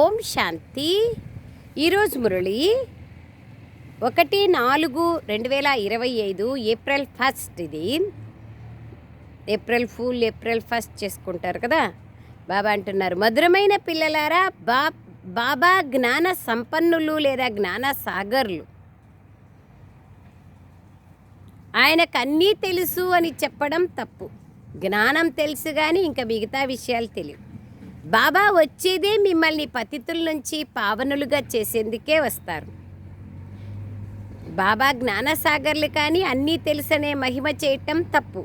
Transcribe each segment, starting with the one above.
ఓం శాంతి. ఈరోజు మురళి 1/4/2025 ఏప్రిల్ 1 ఇది. April fool, April 1 చేసుకుంటారు కదా. బాబా అంటున్నారు, మధురమైన పిల్లలారా, బాబా జ్ఞాన సంపన్నులు లేదా జ్ఞాన సాగర్లు. ఆయనకు అన్నీ తెలుసు అని చెప్పడం తప్పు. జ్ఞానం తెలుసు కానీ ఇంకా మిగతా విషయాలు తెలియవు. బాబా వచ్చేదే మిమ్మల్ని పతితుల నుంచి పావనులుగా చేసేందుకే వస్తారు. బాబా జ్ఞానసాగర్లు కానీ అన్నీ తెలుసనే మహిమ చేయటం తప్పు.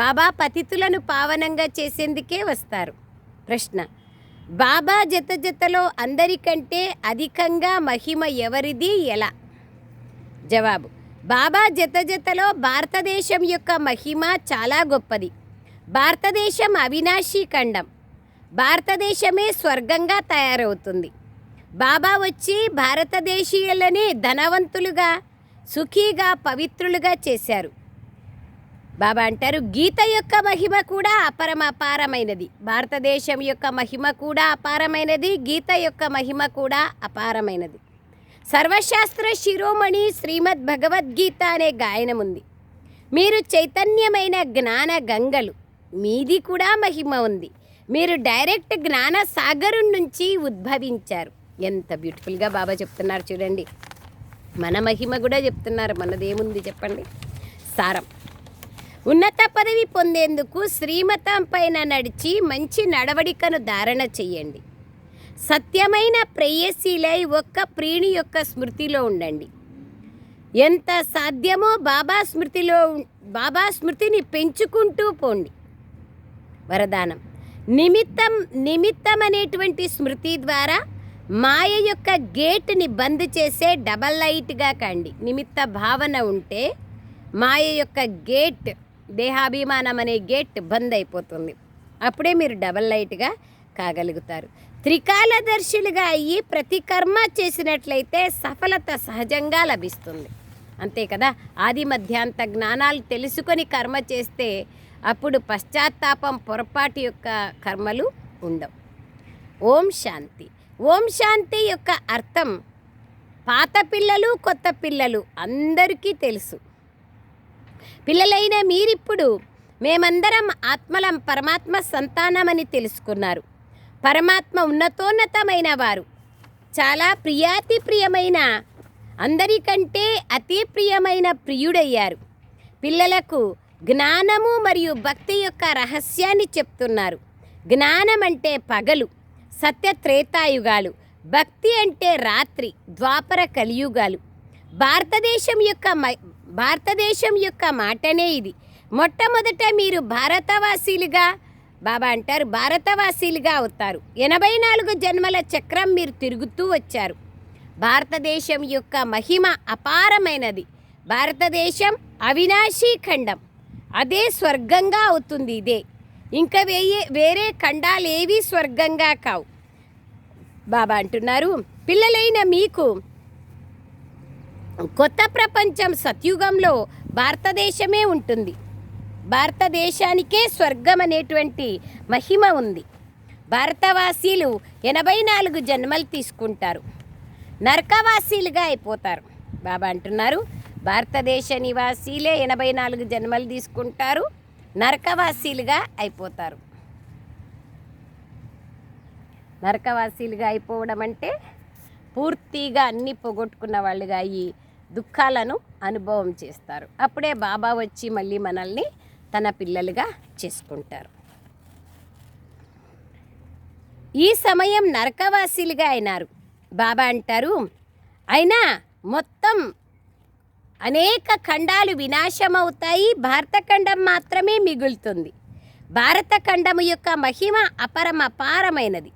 బాబా పతితులను పావనంగా చేసేందుకే వస్తారు. ప్రశ్న: బాబా జతలో అందరికంటే అధికంగా మహిమ ఎవరిది, ఎలా? జవాబు: బాబా జతలో భారతదేశం యొక్క మహిమ చాలా గొప్పది. భారతదేశం అవినాశీ ఖండం. భారతదేశమే స్వర్గంగా తయారవుతుంది. బాబా వచ్చి భారతదేశీయులని ధనవంతులుగా, సుఖీగా, పవిత్రులుగా చేశారు. బాబా అంటారు, గీత యొక్క మహిమ కూడా అపారమైనది. భారతదేశం యొక్క మహిమ కూడా అపారమైనది. గీత యొక్క మహిమ కూడా అపారమైనది. సర్వశాస్త్ర శిరోమణి శ్రీమద్ భగవద్గీత అనే గాయనం ఉంది. మీరు చైతన్యమైన జ్ఞాన గంగలు. మీది కూడా మహిమ ఉంది. మీరు డైరెక్ట్ జ్ఞాన సాగరు నుంచి ఉద్భవించారు. ఎంత బ్యూటిఫుల్గా బాబా చెప్తున్నారు చూడండి. మన మహిమ కూడా చెప్తున్నారు. మనదేముంది చెప్పండి. సారం: ఉన్నత పదవి పొందేందుకు శ్రీమతం పైన నడిచి మంచి నడవడికను ధారణ చెయ్యండి. సత్యమైన ప్రేయసీలై ఒక్క ప్రియుని యొక్క స్మృతిలో ఉండండి. ఎంత సాధ్యమో బాబా స్మృతిని పెంచుకుంటూ పోండి. వరదానం: నిమిత్తం అనేటువంటి స్మృతి ద్వారా మాయ యొక్క గేట్ని బంద్ చేసే డబల్ లైట్గా కండి. నిమిత్త భావన ఉంటే మాయ యొక్క గేట్, దేహాభిమానం అనే గేట్ బంద్ అయిపోతుంది. అప్పుడే మీరు డబల్ లైట్గా కాగలుగుతారు. త్రికాలదర్శులుగా అయ్యి ప్రతి కర్మ చేసినట్లయితే సఫలత సహజంగా లభిస్తుంది. అంతే కదా. ఆది మధ్యాంత జ్ఞానాలు తెలుసుకొని కర్మ చేస్తే అప్పుడు పశ్చాత్తాపం, పొరపాటు యొక్క కర్మలు ఉండవు. ఓం శాంతి. ఓం శాంతి యొక్క అర్థం పాత పిల్లలు, కొత్త పిల్లలు అందరికీ తెలుసు. పిల్లలైన మీరిప్పుడు మేమందరం ఆత్మలం, పరమాత్మ సంతానమని తెలుసుకున్నారు. పరమాత్మ ఉన్నతోన్నతమైన వారు, చాలా ప్రియాతి ప్రియమైన, అందరికంటే అతి ప్రియమైన ప్రియుడయ్యారు. పిల్లలకు జ్ఞానము మరియు భక్తి యొక్క రహస్యాన్ని చెప్తున్నారు. జ్ఞానం అంటే పగలు, సత్య త్రేతాయుగాలు. భక్తి అంటే రాత్రి, ద్వాపర కలియుగాలు. భారతదేశం యొక్క మాటనే ఇది. మొట్టమొదట మీరు భారతవాసీలుగా, బాబా అంటారు, భారతవాసీలుగా అవుతారు. 84 జన్మల చక్రం మీరు తిరుగుతూ వచ్చారు. భారతదేశం యొక్క మహిమ అపారమైనది. భారతదేశం అవినాశీ ఖండం. అదే స్వర్గంగా అవుతుంది. ఇదే, ఇంకా వేరే ఖండాలేవి స్వర్గంగా కావు. బాబా అంటున్నారు, పిల్లలైన మీకు కొత్త ప్రపంచం సత్యుగంలో భారతదేశమే ఉంటుంది. భారతదేశానికే స్వర్గం అనేటువంటి మహిమ ఉంది. భారతవాసీలు 84 జన్మలు తీసుకుంటారు, నరకవాసీలుగా అయిపోతారు. బాబా అంటున్నారు, భారతదేశ నివాసీలే 84 జన్మలు తీసుకుంటారు, నరకవాసీలుగా అయిపోతారు. నరకవాసీలుగా అయిపోవడం అంటే పూర్తిగా అన్నీ పోగొట్టుకున్న వాళ్ళుగా అయ్యి దుఃఖాలను అనుభవం చేస్తారు. అప్పుడే బాబా వచ్చి మళ్ళీ మనల్ని తన పిల్లలుగా చేసుకుంటారు. ఈ సమయం నరకవాసీలుగా అయినారు. బాబా అంటారు, అయినా మొత్తం అనేక ఖండాలు వినాశమవుతాయి, భారతఖండం మాత్రమే మిగులుతుంది. భారతఖండము యొక్క మహిమ అపారమైనది.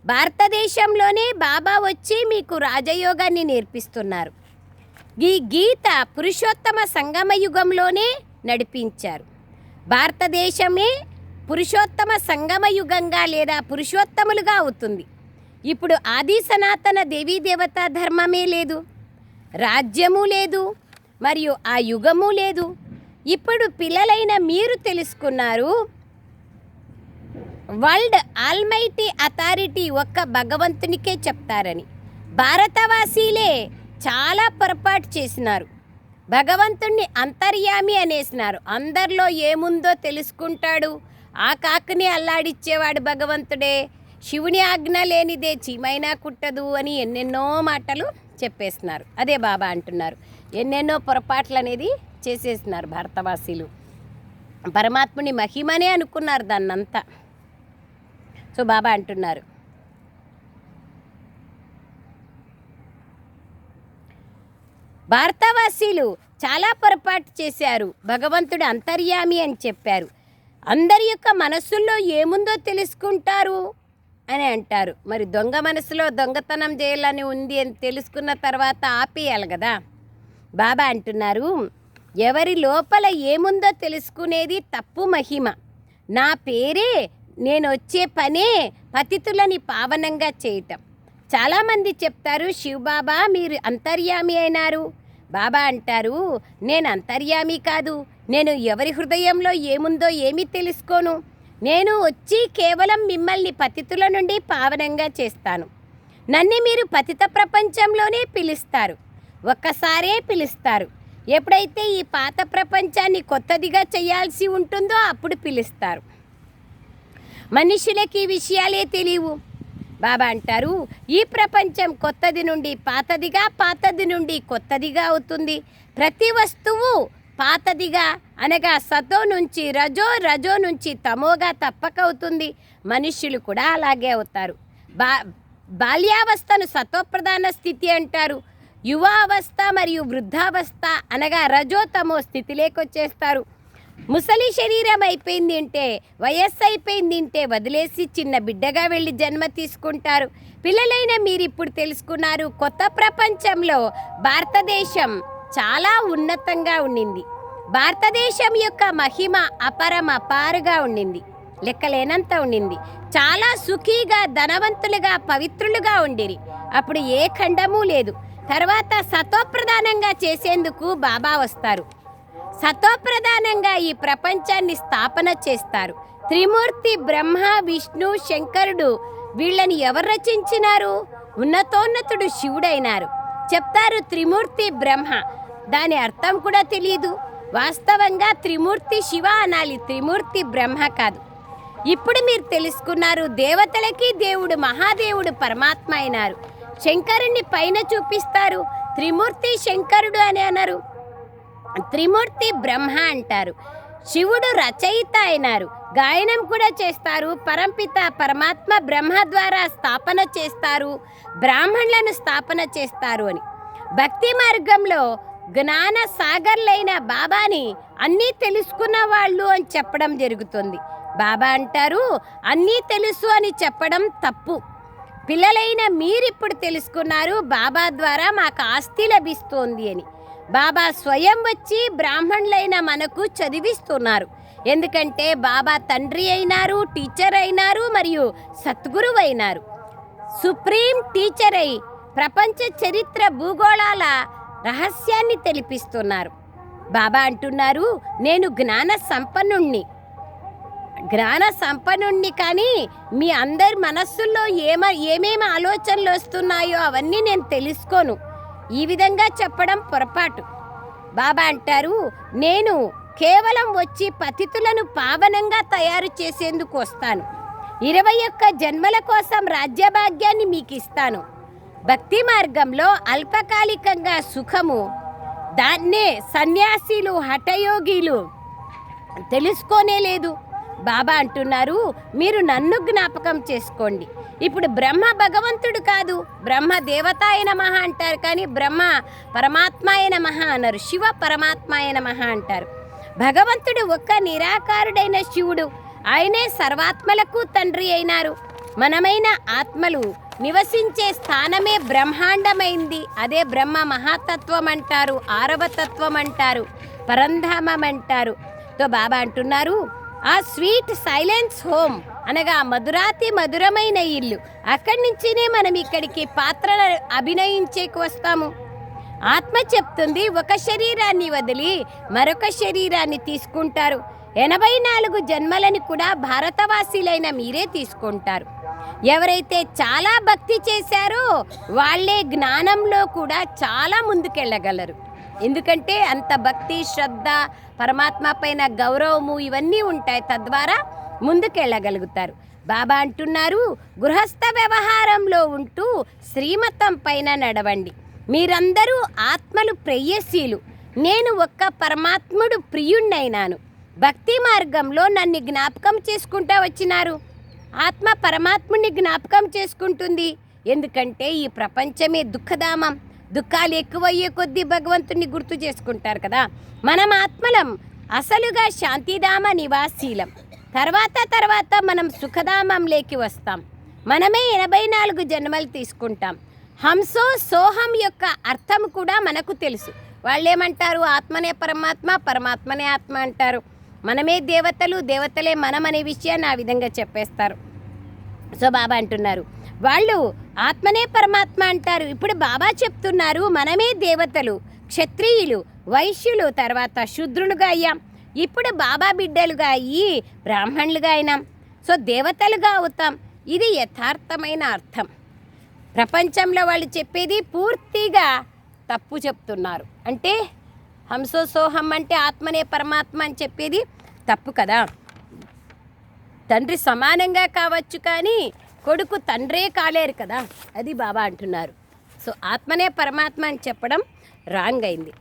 భారతదేశంలోనే బాబా వచ్చి మీకు రాజయోగాన్ని నేర్పిస్తున్నారు. ఈ గీత పురుషోత్తమ సంగమ యుగంలోనే నడిపించారు. భారతదేశమే పురుషోత్తమ సంగమ యుగంగా లేదా పురుషోత్తములుగా అవుతుంది. ఇప్పుడు ఆది సనాతన దేవీ దేవతా ధర్మమే లేదు, రాజ్యము లేదు, మరియు ఆ యుగము లేదు. ఇప్పుడు పిల్లలైన మీరు తెలుసుకున్నారు, వరల్డ్ ఆల్మైటీ అథారిటీ ఒక్క భగవంతునికే చెప్తారని భారతవాసీలే చాలా పొరపాటు చేసినారు. భగవంతుణ్ణి అంతర్యామి అనేసినారు. అందరిలో ఏముందో తెలుసుకుంటాడు, ఆ కాకుని అల్లాడిచ్చేవాడు భగవంతుడే, శివుని ఆజ్ఞ లేనిదే చీమైనా కుట్టదు అని ఎన్నెన్నో మాటలు చెప్పేస్తున్నారు. అదే బాబా అంటున్నారు, ఎన్నెన్నో పొరపాట్లు అనేది చేసేస్తున్నారు భారతవాసీలు. పరమాత్ముని మహిమనే అనుకున్నారు దాన్నంతా. సో బాబా అంటున్నారు, భారతవాసీలు చాలా పొరపాటు చేశారు, భగవంతుడు అంతర్యామి అని చెప్పారు, అందరి యొక్క మనస్సుల్లో ఏముందో తెలుసుకుంటారు అని అంటారు. మరి దొంగ మనసులో దొంగతనం చేయాలని ఉంది అని తెలుసుకున్న తర్వాత ఆపేయాలి కదా. బాబా అంటున్నారు, ఎవరి లోపల ఏముందో తెలుసుకునేది తప్పు మహిమ. నా పేరే, నేను వచ్చే పనే పతితులని పావనంగా చేయటం. చాలామంది చెప్తారు, శివబాబా మీరు అంతర్యామి అయినారు. బాబా అంటారు, నేను అంతర్యామి కాదు, నేను ఎవరి హృదయంలో ఏముందో ఏమీ తెలుసుకోను. నేను వచ్చి కేవలం మిమ్మల్ని పతితుల నుండి పావనంగా చేస్తాను. నన్ను మీరు పతిత ప్రపంచంలోనే పిలుస్తారు, ఒక్కసారే పిలుస్తారు. ఎప్పుడైతే ఈ పాత ప్రపంచాన్ని కొత్తదిగా చేయాల్సి ఉంటుందో అప్పుడు పిలుస్తారు. మనుషులకి ఈ విషయాలే తెలియవు. బాబా అంటారు, ఈ ప్రపంచం కొత్తది నుండి పాతదిగా, పాతది నుండి కొత్తదిగా అవుతుంది. ప్రతి వస్తువు పాతదిగా అనగా సతో నుంచి రజో, రజో నుంచి తమోగా తప్పక అవుతుంది. మనుష్యులు కూడా అలాగే అవుతారు. బాల్యావస్థను సతోప్రధాన స్థితి అంటారు. యువావస్థ మరియు వృద్ధావస్థ అనగా రజో తమో స్థితిలోకి వచ్చేస్తారు. ముసలి శరీరం అయిపోయింది అంటే, వయస్సు అయిపోయింది అంటే వదిలేసి చిన్న బిడ్డగా వెళ్ళి జన్మ తీసుకుంటారు. పిల్లలైన మీరు ఇప్పుడు తెలుసుకున్నారు, కొత్త ప్రపంచంలో భారతదేశం చాలా ఉన్నతంగా ఉండింది. భారతదేశం యొక్క మహిమ అపారుగా ఉండింది, లెక్కలేనంత ఉండింది. చాలా సుఖీగా, ధనవంతులుగా, పవిత్రులుగా ఉండిరి. అప్పుడు ఏ ఖండము లేదు. తర్వాత సతోప్రధానంగా చేసేందుకు బాబా వస్తారు. సతోప్రధానంగా ఈ ప్రపంచాన్ని స్థాపన చేస్తారు. త్రిమూర్తి బ్రహ్మ, విష్ణు, శంకరుడు వీళ్ళని ఎవరు రచించినారు? ఉన్నతోన్నతుడు శివుడైనారు. చెప్తారు త్రిమూర్తి బ్రహ్మ, దాని అర్థం కూడా తెలియదు. వాస్తవంగా త్రిమూర్తి శివ అనాలి, త్రిమూర్తి బ్రహ్మ కాదు. ఇప్పుడు మీరు తెలుసుకున్నారు, దేవతలకి దేవుడు మహాదేవుడు పరమాత్మ అయినారు. శంకరుణ్ణి పైన చూపిస్తారు, త్రిమూర్తి శంకరుడు అని అన్నారు, త్రిమూర్తి బ్రహ్మ అంటారు. శివుడు రచయిత అయినారు, గాయనం కూడా చేస్తారు. పరంపిత పరమాత్మ బ్రహ్మ ద్వారా స్థాపన చేస్తారు, బ్రాహ్మణులను స్థాపన చేస్తారు అని. భక్తి మార్గంలో జ్ఞాన సాగర్లైన బాబాని అన్నీ తెలుసుకున్న వాళ్ళు అని చెప్పడం జరుగుతుంది. బాబా అంటారు, అన్నీ తెలుసు అని చెప్పడం తప్పు. పిల్లలైన మీరిప్పుడు తెలుసుకున్నారు, బాబా ద్వారా మాకు ఆస్తి లభిస్తోంది అని. బాబా స్వయం వచ్చి బ్రాహ్మణులైన మనకు చదివిస్తున్నారు. ఎందుకంటే బాబా తండ్రి అయినారు, టీచర్ అయినారు మరియు సద్గురువు అయినారు. సుప్రీం టీచర్ అయి ప్రపంచ చరిత్ర భూగోళాల రహస్యాన్ని తెలిపిస్తున్నారు. బాబా అంటున్నారు, నేను జ్ఞాన సంపన్నుణ్ణి కానీ మీ అందరి మనస్సుల్లో ఏమేమి ఆలోచనలు వస్తున్నాయో అవన్నీ నేను తెలుసుకోను. ఈ విధంగా చెప్పడం పొరపాటు. బాబా అంటారు, నేను కేవలం వచ్చి పతితులను పావనంగా తయారు చేసేందుకు వస్తాను. 21 జన్మల కోసం రాజ్యభాగ్యాన్ని మీకు ఇస్తాను. భక్తి మార్గంలో అల్పకాలికంగా సుఖము, దాన్నే సన్యాసీలు హఠయోగిలు తెలుసుకోనే లేదు. బాబా అంటున్నారు, మీరు నన్ను జ్ఞాపకం చేసుకోండి. ఇప్పుడు బ్రహ్మ భగవంతుడు కాదు, బ్రహ్మ దేవతాయ నమః అంటారు, కానీ బ్రహ్మ పరమాత్మాయ నమః అన్నారు, శివ పరమాత్మాయ నమః అంటారు. భగవంతుడు ఒక్క నిరాకారుడైన శివుడు, ఆయనే సర్వాత్మలకు తండ్రి అయినారు. మనమైన ఆత్మలు నివసించే స్థానమే బ్రహ్మాండమైంది. అదే బ్రహ్మ మహాతత్వం అంటారు, 6వ తత్వం అంటారు, పరంధామం అంటారు. తో బాబా అంటున్నారు, ఆ స్వీట్ సైలెన్స్ హోమ్ అనగా మధురాతి మధురమైన ఇల్లు, అక్కడి నుంచినే మనం ఇక్కడికి పాత్రను అభినయించేకి వస్తాము. ఆత్మ చెప్తుంది, ఒక శరీరాన్ని వదిలి మరొక శరీరాన్ని తీసుకుంటారు. 84 జన్మలని కూడా భారతవాసీలైన మీరే తీసుకుంటారు. ఎవరైతే చాలా భక్తి చేశారో వాళ్ళే జ్ఞానంలో కూడా చాలా ముందుకెళ్ళగలరు. ఎందుకంటే అంత భక్తి, శ్రద్ధ, పరమాత్మ పైన గౌరవము ఇవన్నీ ఉంటాయి. తద్వారా ముందుకెళ్ళగలుగుతారు. బాబా అంటున్నారు, గృహస్థ వ్యవహారంలో ఉంటూ శ్రీమతం పైన నడవండి. మీరందరూ ఆత్మలు ప్రేయసీలు. నేను ఒక్క పరమాత్ముడు ప్రియుణ్ణైనాను. భక్తి మార్గంలో నన్ను జ్ఞాపకం చేసుకుంటా వచ్చినారు. ఆత్మ పరమాత్ముడిని జ్ఞాపకం చేసుకుంటుంది. ఎందుకంటే ఈ ప్రపంచమే దుఃఖధామం. దుఃఖాలు ఎక్కువయ్యే కొద్దీ భగవంతుడిని గుర్తు చేసుకుంటారు కదా. మనం ఆత్మలం, అసలుగా శాంతిధామ నివాసీలం. తర్వాత మనం సుఖధామంలోకి వస్తాం. మనమే 84 జన్మలు తీసుకుంటాం. హంసో సోహం యొక్క అర్థం కూడా మనకు తెలుసు. వాళ్ళేమంటారు, ఆత్మనే పరమాత్మ, పరమాత్మనే ఆత్మ అంటారు. మనమే దేవతలు, దేవతలే మనం అనే విషయాన్ని ఆ విధంగా చెప్పేస్తారు. సో బాబా అంటున్నారు, వాళ్ళు ఆత్మనే పరమాత్మ అంటారు. ఇప్పుడు బాబా చెప్తున్నారు, మనమే దేవతలు, క్షత్రియులు, వైశ్యులు, తర్వాత శూద్రులుగా అయ్యాం. ఇప్పుడు బాబా బిడ్డలుగా అయ్యి బ్రాహ్మణులుగా అయినాం. సో దేవతలుగా అవుతాం. ఇది యథార్థమైన అర్థం. ప్రపంచంలో వాళ్ళు చెప్పేది పూర్తిగా తప్పు చెప్తున్నారు. అంటే హంసో సోహం అంటే ఆత్మనే పరమాత్మ అని చెప్పేది తప్పు కదా. తండ్రి సమానంగా కావచ్చు కానీ కొడుకు తండ్రే కాలేరు కదా. అది బాబా అంటున్నారు. సో ఆత్మనే పరమాత్మ అని చెప్పడం రాంగ్ అయింది.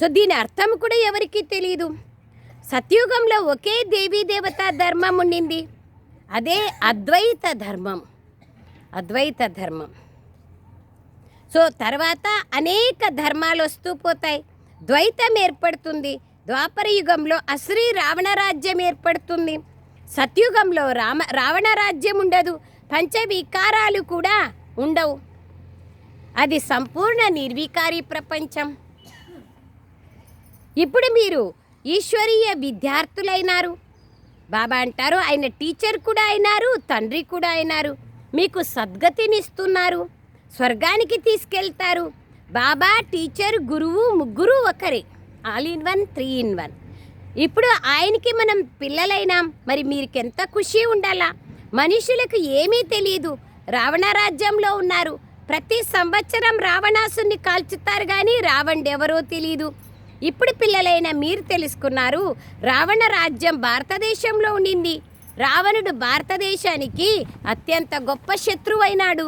సో దీని అర్థం కూడా ఎవరికీ తెలియదు. సత్యుగంలో ఒకే దేవీ దేవతా ధర్మం ఉండింది. అదే అద్వైత ధర్మం. అద్వైత ధర్మం. సో తర్వాత అనేక ధర్మాలు వస్తూ పోతాయి. ద్వైతం ఏర్పడుతుంది. ద్వాపర యుగంలో అసురీ రావణ రాజ్యం ఏర్పడుతుంది. సత్యుగంలో రావణ రాజ్యం ఉండదు. పంచవికారాలు కూడా ఉండవు. అది సంపూర్ణ నిర్వికారి ప్రపంచం. ఇప్పుడు మీరు ఈశ్వరీయ విద్యార్థులైనారు. బాబా అంటారు, ఆయన టీచర్ కూడా అయినారు, తండ్రి కూడా అయినారు. మీకు సద్గతినిస్తున్నారు, స్వర్గానికి తీసుకెళ్తారు. బాబా, టీచర్, గురువు ముగ్గురు ఒకరే. All in one, 3 in 1. ఇప్పుడు ఆయనకి మనం పిల్లలైనాం. మరి మీకెంత ఖుషి ఉండాలా. మనుషులకు ఏమీ తెలియదు. రావణ రాజ్యంలో ఉన్నారు. ప్రతి సంవత్సరం రావణాసుని కాల్చుతారు కానీ రావణుడెవరో తెలియదు. ఇప్పుడు పిల్లలైన మీరు తెలుసుకున్నారు, రావణ రాజ్యం భారతదేశంలో ఉండింది. రావణుడు భారతదేశానికి అత్యంత గొప్ప శత్రువైనాడు.